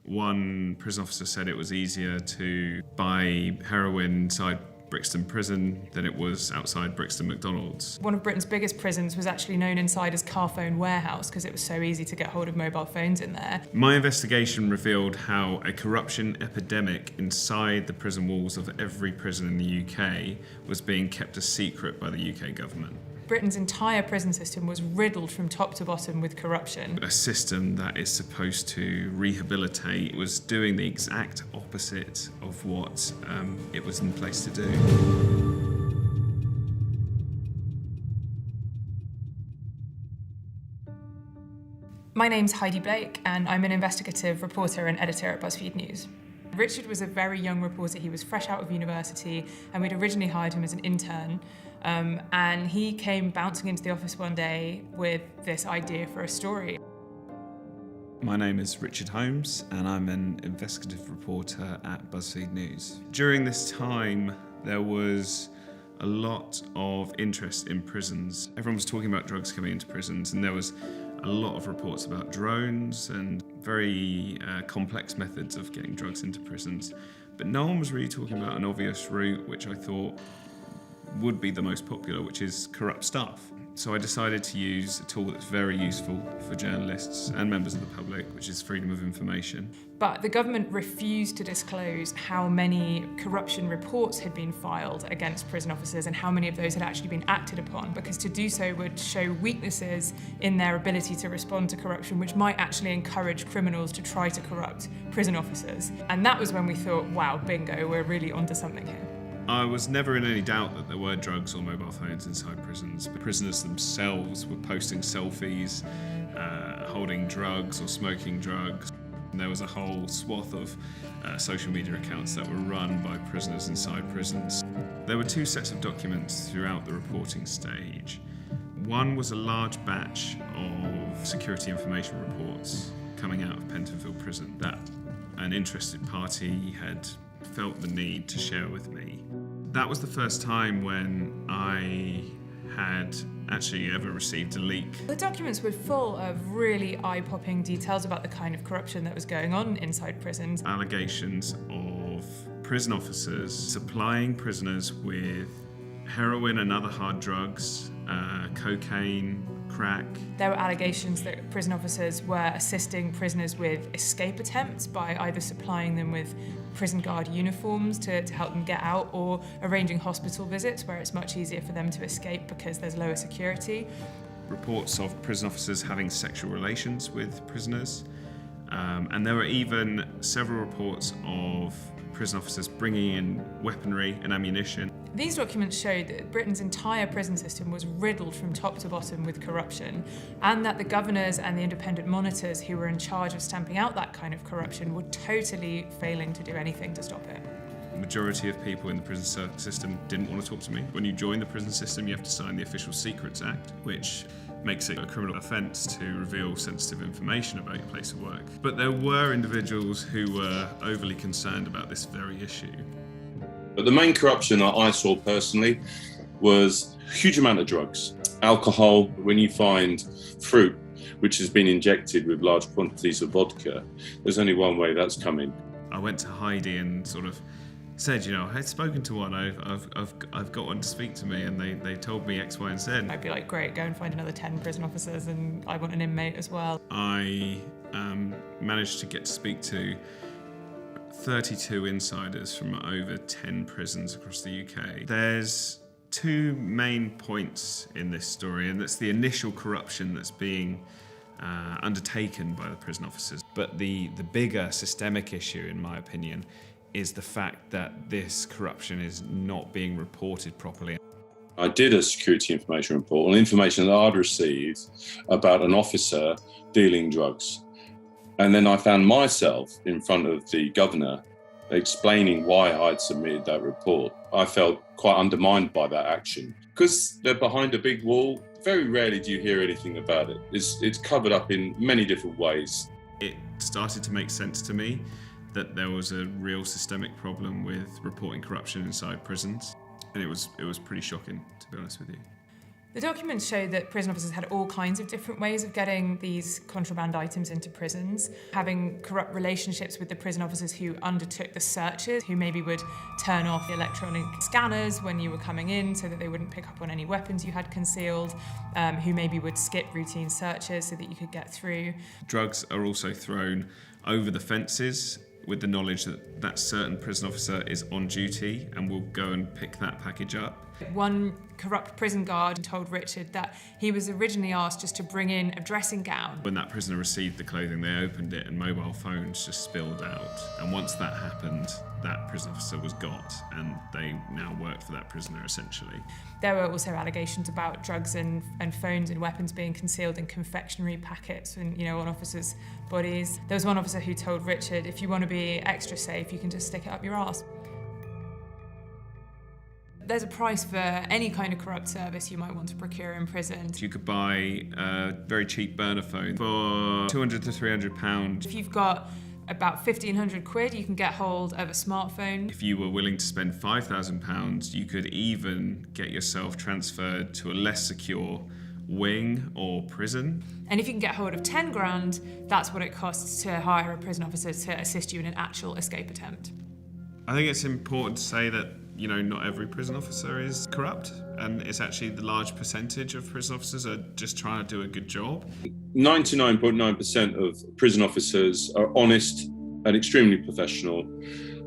One prison officer said it was easier to buy heroin inside Brixton Prison than it was outside Brixton McDonald's. One of Britain's biggest prisons was actually known inside as Car Phone Warehouse because it was so easy to get hold of mobile phones in there. My investigation revealed how a corruption epidemic inside the prison walls of every prison in the UK was being kept a secret by the UK government. Britain's entire prison system was riddled from top to bottom with corruption. A system that is supposed to rehabilitate was doing the exact opposite of what it was in place to do. My name's Heidi Blake, and I'm an investigative reporter and editor at Buzzfeed News. Richard was a very young reporter. He was fresh out of university, and we'd originally hired him as an intern. And he came bouncing into the office one day with this idea for a story. My name is Richard Holmes, and I'm an investigative reporter at Buzzfeed News. During this time, there was a lot of interest in prisons. Everyone was talking about drugs coming into prisons, and there was a lot of reports about drones and very complex methods of getting drugs into prisons. But no one was really talking about an obvious route, which I thought would be the most popular, which is corrupt staff. So I decided to use a tool that's very useful for journalists and members of the public, which is freedom of information. But the government refused to disclose how many corruption reports had been filed against prison officers and how many of those had actually been acted upon, because to do so would show weaknesses in their ability to respond to corruption, which might actually encourage criminals to try to corrupt prison officers. And that was when we thought, wow, bingo, we're really onto something here. I was never in any doubt that there were drugs or mobile phones inside prisons, but prisoners themselves were posting selfies, holding drugs or smoking drugs. And there was a whole swath of social media accounts that were run by prisoners inside prisons. There were two sets of documents throughout the reporting stage. One was a large batch of security information reports coming out of Pentonville Prison that an interested party had felt the need to share with me. That was the first time when I had actually ever received a leak. The documents were full of really eye-popping details about the kind of corruption that was going on inside prisons. Allegations of prison officers supplying prisoners with heroin and other hard drugs, cocaine, crack. There were allegations that prison officers were assisting prisoners with escape attempts by either supplying them with prison guard uniforms to help them get out, or arranging hospital visits where it's much easier for them to escape because there's lower security. Reports of prison officers having sexual relations with prisoners. And there were even several reports of prison officers bringing in weaponry and ammunition. These documents showed that Britain's entire prison system was riddled from top to bottom with corruption, and that the governors and the independent monitors who were in charge of stamping out that kind of corruption were totally failing to do anything to stop it. The majority of people in the prison system didn't want to talk to me. When you join the prison system, you have to sign the Official Secrets Act, which makes it a criminal offence to reveal sensitive information about your place of work. But there were individuals who were overly concerned about this very issue. But the main corruption that I saw personally was a huge amount of drugs. Alcohol, when you find fruit which has been injected with large quantities of vodka, there's only one way that's coming. I went to Heidi and sort of said, I had spoken to one, I've got one to speak to me, and they told me X, Y, and Z. I'd be like, great, go and find another 10 prison officers, and I want an inmate as well. I managed to get to speak to 32 insiders from over 10 prisons across the UK. There's two main points in this story, and that's the initial corruption that's being undertaken by the prison officers. But the bigger systemic issue, in my opinion, is the fact that this corruption is not being reported properly. I did a security information report on information that I'd received about an officer dealing drugs. And then I found myself in front of the governor explaining why I'd submitted that report. I felt quite undermined by that action. Because they're behind a big wall, very rarely do you hear anything about it. It's covered up in many different ways. It started to make sense to me that there was a real systemic problem with reporting corruption inside prisons. And it was pretty shocking, to be honest with you. The documents show that prison officers had all kinds of different ways of getting these contraband items into prisons, having corrupt relationships with the prison officers who undertook the searches, who maybe would turn off the electronic scanners when you were coming in so that they wouldn't pick up on any weapons you had concealed, who maybe would skip routine searches so that you could get through. Drugs are also thrown over the fences with the knowledge that that certain prison officer is on duty and will go and pick that package up. One corrupt prison guard told Richard that he was originally asked just to bring in a dressing gown. When that prisoner received the clothing, they opened it and mobile phones just spilled out. And once that happened, that prison officer was got, and they now worked for that prisoner essentially. There were also allegations about drugs and phones and weapons being concealed in confectionery packets and, on officers' bodies. There was one officer who told Richard, if you want to be extra safe, you can just stick it up your arse. There's a price for any kind of corrupt service you might want to procure in prison. You could buy a very cheap burner phone for £200 to £300. If you've got about 1,500 quid, you can get hold of a smartphone. If you were willing to spend £5,000, you could even get yourself transferred to a less secure wing or prison. And if you can get hold of 10 grand, that's what it costs to hire a prison officer to assist you in an actual escape attempt. I think it's important to say that not every prison officer is corrupt, and it's actually the large percentage of prison officers are just trying to do a good job. 99.9% of prison officers are honest and extremely professional.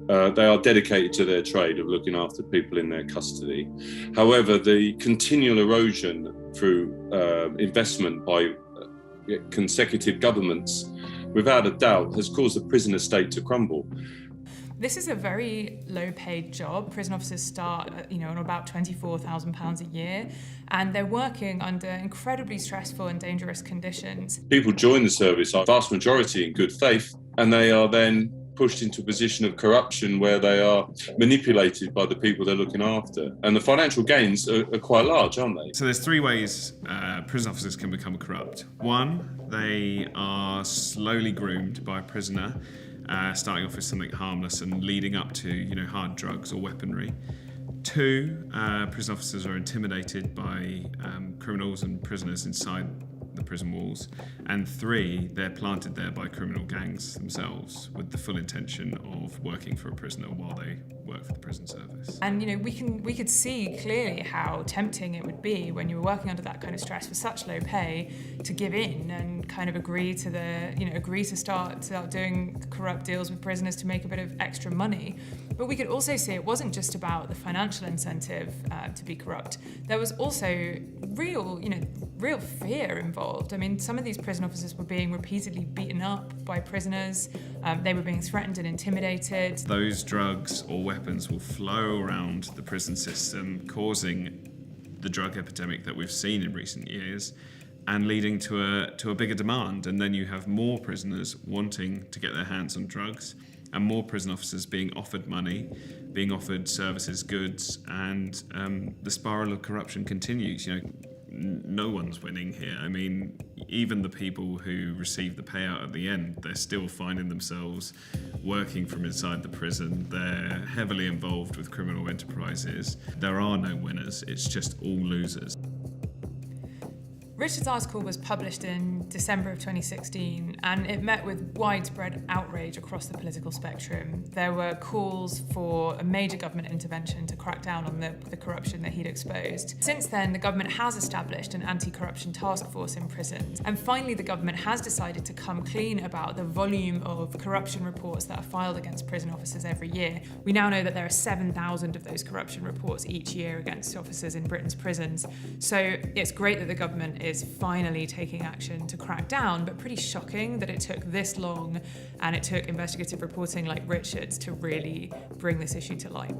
They are dedicated to their trade of looking after people in their custody. However, the continual erosion through investment by consecutive governments, without a doubt, has caused the prison estate to crumble. This is a very low-paid job. Prison officers start, on about £24,000 a year, and they're working under incredibly stressful and dangerous conditions. People join the service, a vast majority in good faith, and they are then pushed into a position of corruption where they are manipulated by the people they're looking after. And the financial gains are quite large, aren't they? So there's three ways prison officers can become corrupt. One, they are slowly groomed by a prisoner, starting off with something harmless and leading up to, hard drugs or weaponry. Two, prison officers are intimidated by criminals and prisoners inside the prison walls. And three, they're planted there by criminal gangs themselves with the full intention of working for a prisoner while they work for the prison service. And we could see clearly how tempting it would be when you were working under that kind of stress for such low pay to give in and kind of agree to start doing corrupt deals with prisoners to make a bit of extra money. But we could also see it wasn't just about the financial incentive to be corrupt. There was also real fear involved. I mean, some of these prison officers were being repeatedly beaten up by prisoners. They were being threatened and intimidated. Those drugs or weapons will flow around the prison system, causing the drug epidemic that we've seen in recent years and leading to a bigger demand. And then you have more prisoners wanting to get their hands on drugs and more prison officers being offered money, being offered services, goods, and the spiral of corruption continues. No one's winning here. I mean, even the people who receive the payout at the end, they're still finding themselves working from inside the prison. They're heavily involved with criminal enterprises. There are no winners. It's just all losers. Richard's article was published in December of 2016, and it met with widespread outrage across the political spectrum. There were calls for a major government intervention to crack down on the corruption that he'd exposed. Since then, the government has established an anti-corruption task force in prisons, and finally the government has decided to come clean about the volume of corruption reports that are filed against prison officers every year. We now know that there are 7,000 of those corruption reports each year against officers in Britain's prisons. So it's great that the government is finally taking action to crack down, but pretty shocking that it took this long and it took investigative reporting like Richard's to really bring this issue to light.